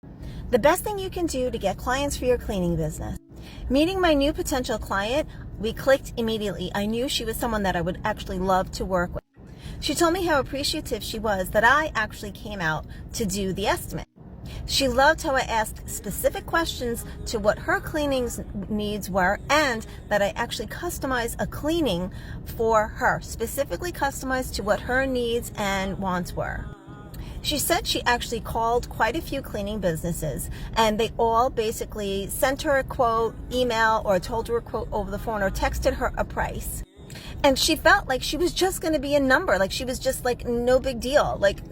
The best thing you can do to get clients for your cleaning business. Meeting my new potential client, we clicked immediately. I knew she was someone that I would actually love to work with. She told me how appreciative she was that I actually came out to do the estimate. She loved how I asked specific questions to what her cleaning needs were, and that I actually customized a cleaning for her, specifically customized to what her needs and wants were. She said she actually called quite a few cleaning businesses, and they all basically sent her a quote, email, or told her a quote over the phone, or texted her a price. And she felt like she was just going to be a number, like she was just like no big deal, like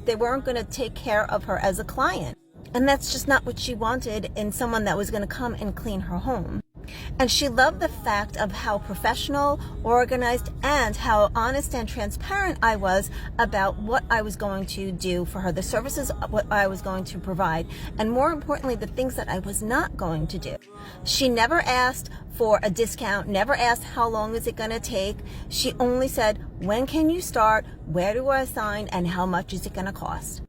they weren't going to take care of her as a client. And that's just not what she wanted in someone that was going to come and clean her home. And she loved the fact of how professional, organized, and how honest and transparent I was about what I was going to do for her, the services what I was going to provide, and more importantly, the things that I was not going to do. She never asked for a discount, never asked how long is it going to take. She only said, when can you start, where do I sign, and how much is it going to cost?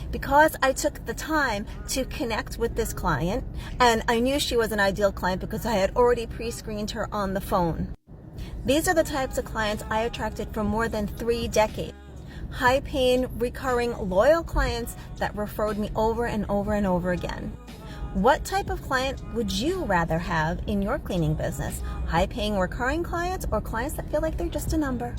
Because I took the time to connect with this client, and I knew she was an ideal client because I had already pre-screened her on the phone. These are the types of clients I attracted for more than 3 decades. High-paying, recurring, loyal clients that referred me over and over and over again. What type of client would you rather have in your cleaning business? High-paying, recurring clients, or clients that feel like they're just a number?